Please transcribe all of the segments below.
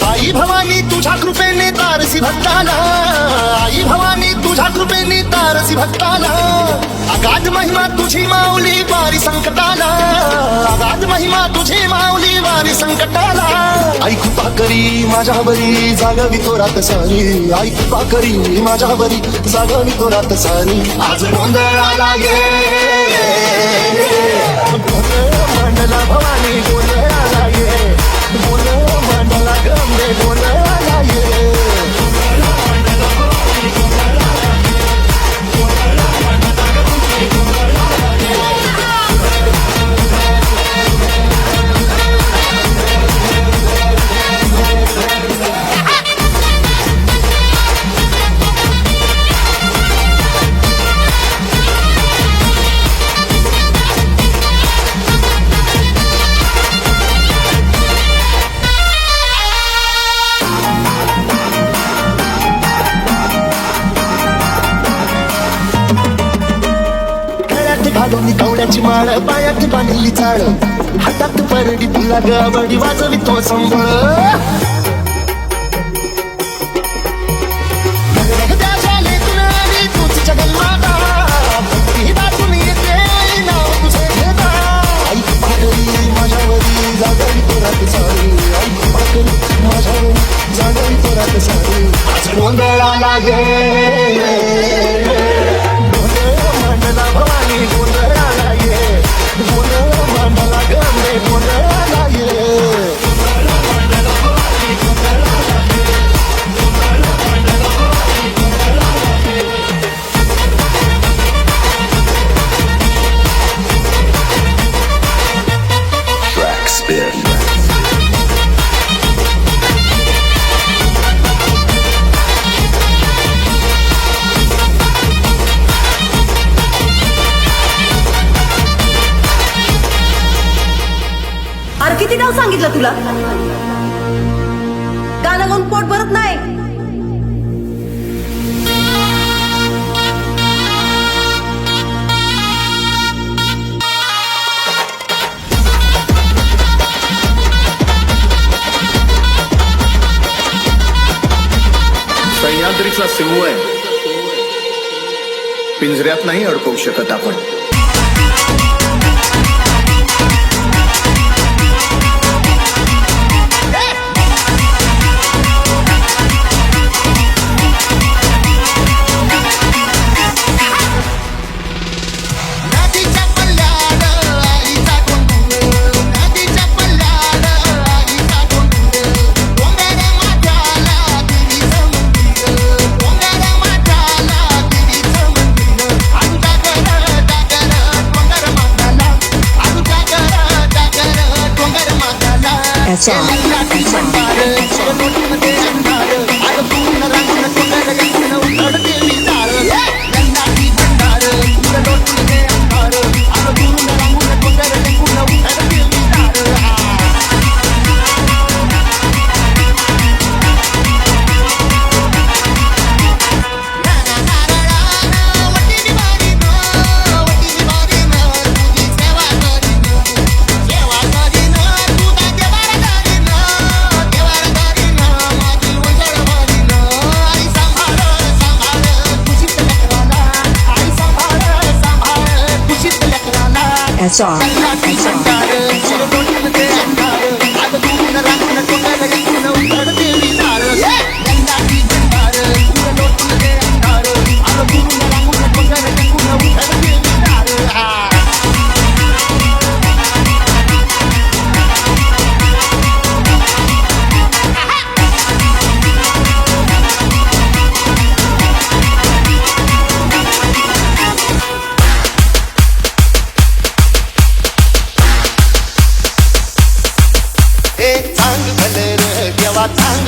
आई भवानी तुझ्या कृपेने तारसी भक्ताला, आई भवानी तुझ्या कृपेने तारसी भक्ताला, अगाध महिमा तुझी माऊली वारी संकटाला, अगाध महिमा तुझी माऊली वारी संकटाला. आई कृपा करी माझ्यावरी जागावी तो रात सारी, आई कृपा करी माझ्यावरी जागावी तो रात सारी. आज गोंधळ आला गे मंडला भवानी, गोंधळ आला गे मंडला गंगे, गोंधळ आला गे. घालून कवड्याची माळ, पायात बांधली चाळ, हातात परडी तुला गवडी वाजवी तो संभळ. तूच जगन्माता बातून येते नाव तुझे घेता. आई पाकरी माझ्यावरी जागरी तो रात सारी, आई पाकरी माझ्यावरी जागरी तो रात सारी. आज गोंधळ आला गे मंडला भवानी, गोंधळ आला ये, गोंधळ मंडला गंगे, गोंधळ आला ये. Track spin. अरे किती नाव सांगितलं तुला, गाणं गाऊन पोट भरत नाही. सह्याद्रीचा सिंह आहे, पिंजऱ्यात नाही अडकवू शकत आपण. SR.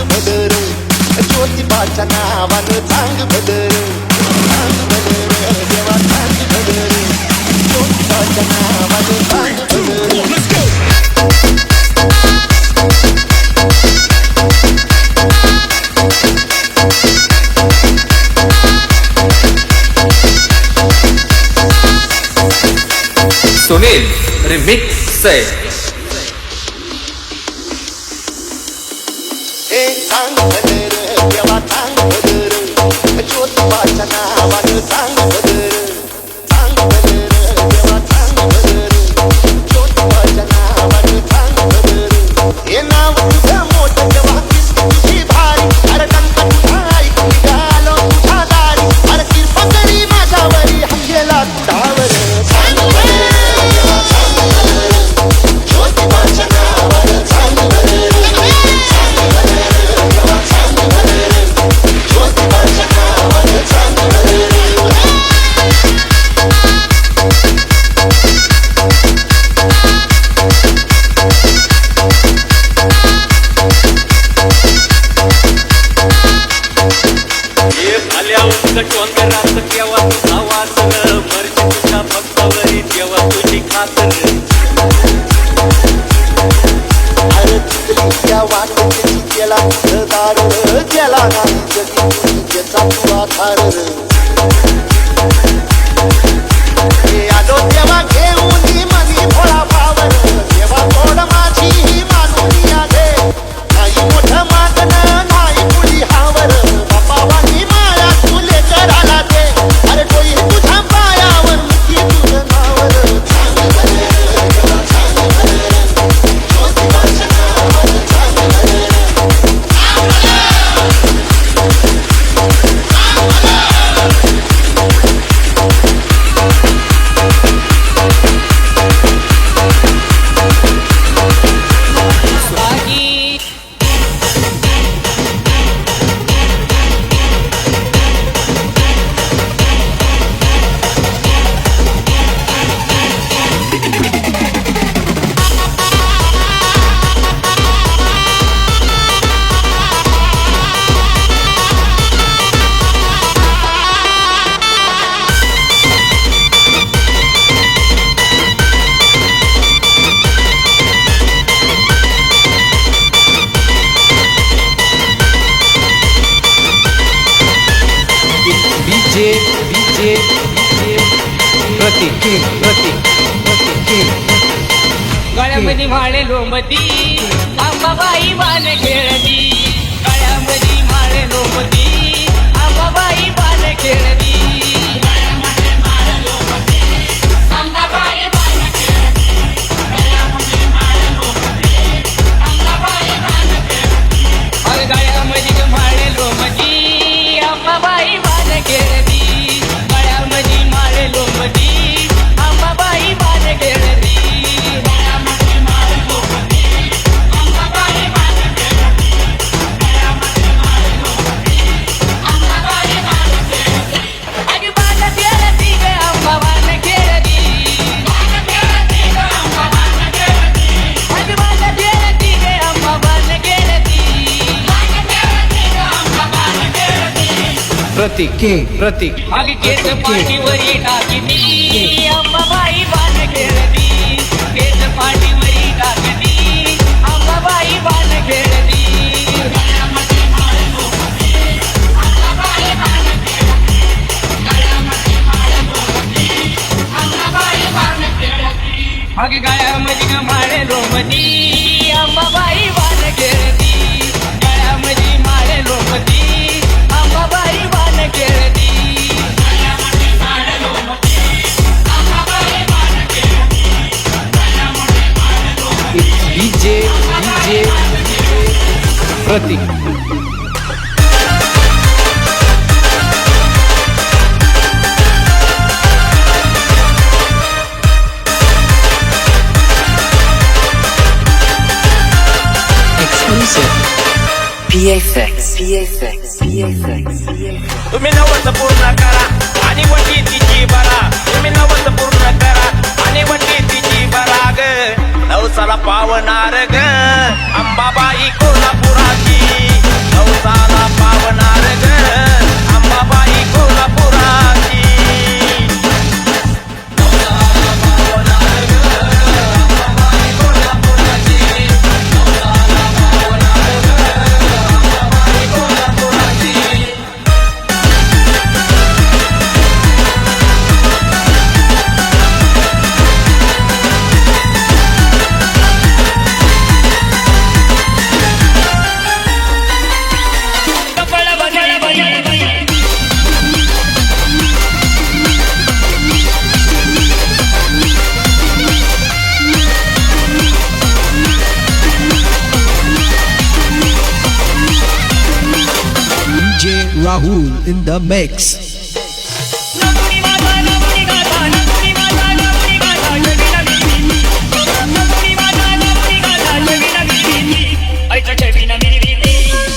भदर ज्योतिबाच्या नावानं सांग भदर देवा सांग भदर ज्योतिबाच्या नावानं सांग भदर सुनील रिमिक्स हे सांग भदर देवा सांग भदर ज्योतिबाच्या नावानं सांग भदर देवा सांग भदर ज्योतिबाच्या नावानं सांग भदर हे नाव तुझं मोठं देवा किती भारी अरे कंठ तुझा ऐकून निघालो तुझ्या दारी अरे कृपा करी माझ्यावरी हंगेला तुझ्यावर सांग भदर देवा सांग भदर ज्योतिबाच्या नावानं सांग भदर डोंगरात केव्हा तुझा वाचन मर्जी तुझ्या भक्तावरी तेव्हा तुझी खातर अरे तिथल्या वाटेची गेला दार गेला नाही जगी त्याचा तू आधार आलो तेव्हा घेऊन मनी भोळा पावर तेव्हा थोड माझी ही मानून आले नाही मोठं मागणं नाही पुढी हावर बापावानी माया तुले कराला दे अरे कोई तुझ्या पायावर की तुझं नावर सांग भदर देवा सांग भदर ज्योतिबाच्या नावानं सांग भदर गळ्यामध्ये माळे लोंबती आंबाबाई बाण खेळती गळ्यामध्ये माळे लोंबती आंबाबाई बाण खेळती गळ्यामध्ये माळे लोंबती आंबाबाई बाण खेळती गळ्यामध्ये माळे लोंबती आंबाबाई बाण खेळती प्रतीक आगी केस पाठीवरी टाकती अंबाबाई बाण खेळती केस पाठीवरी टाकती अंबाबाई बाण खेळती आगी गळ्यामध्ये माळे लोंबती अंबाबाई बाण खेळती गळ्यामध्ये माळे लोंबती अंबाबाई बाण खेळती डीजे प्रतीक तुम्ही नवस पूर्ण करा आणि वटी तिची बरा तुम्ही नवस पूर्ण करा आणि वटी तिची बरा ग नवसाला पावणार ग Ambabai कोल्हापुराची Rahul in the mix. नमुनी माता नमुनी गाता नमुनी माता नमुनी गाता जगीला मिली नमुनी माता नमुनी गाता जगीला मिली ऐका छबिना मिली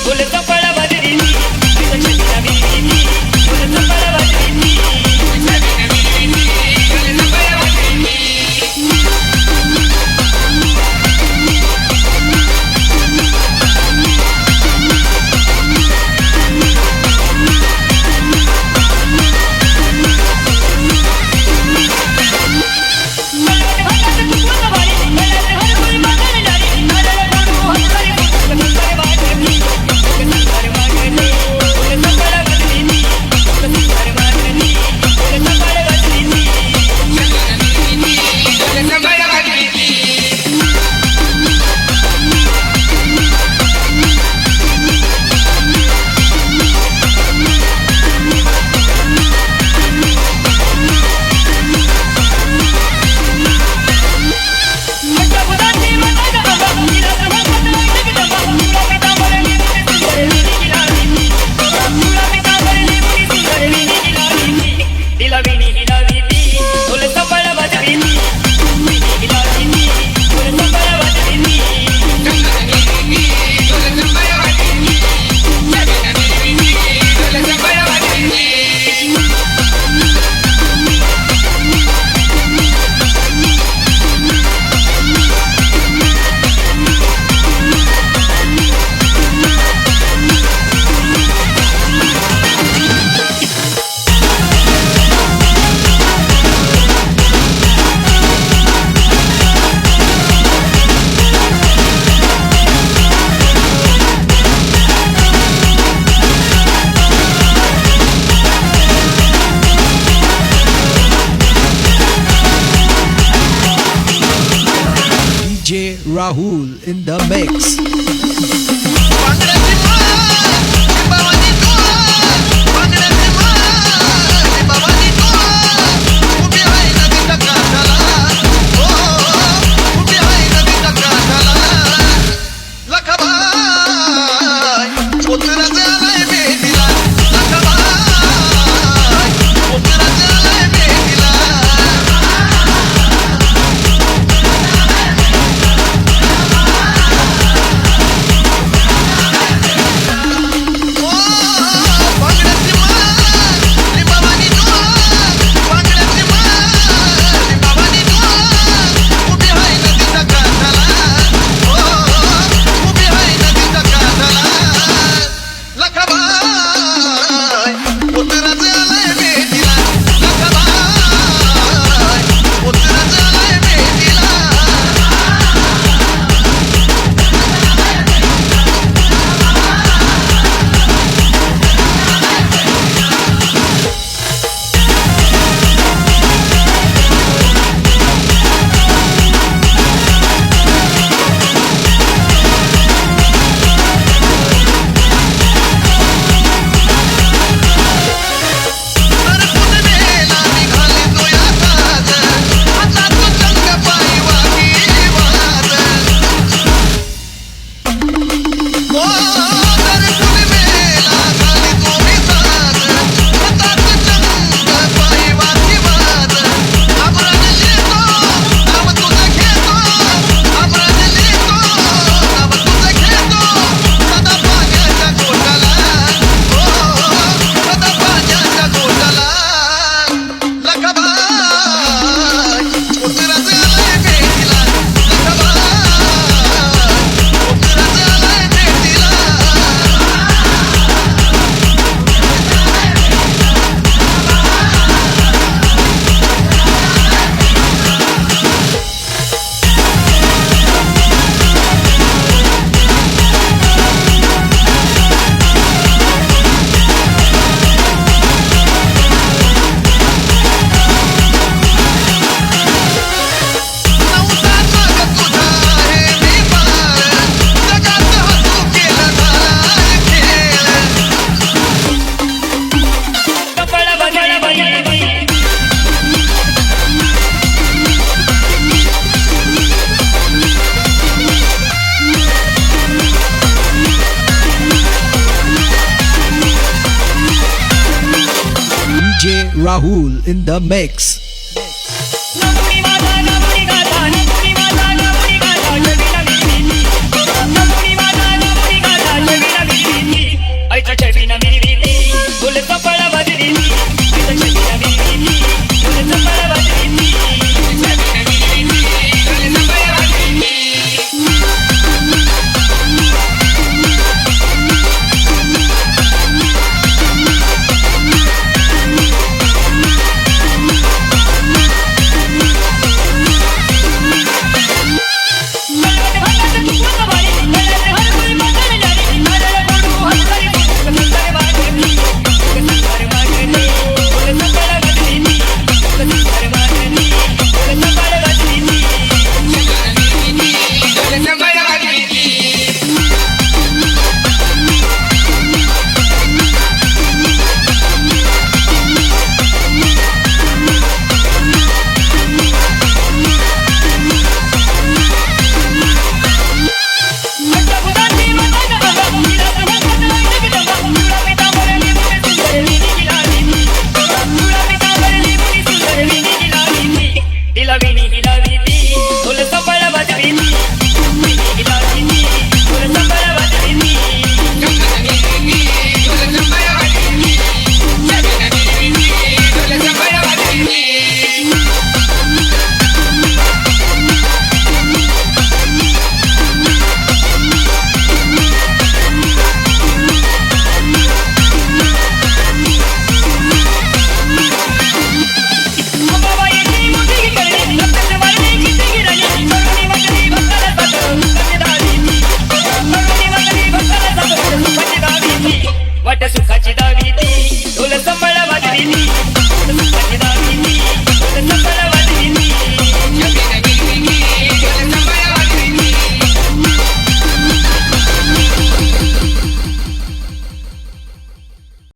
बोल चपळ बजरी ऐका छबिना मिली बोल चपळ बजरी छबिना मिली बोल चपळ बजरी DJ Rahul in the mix. Rahul in the mix.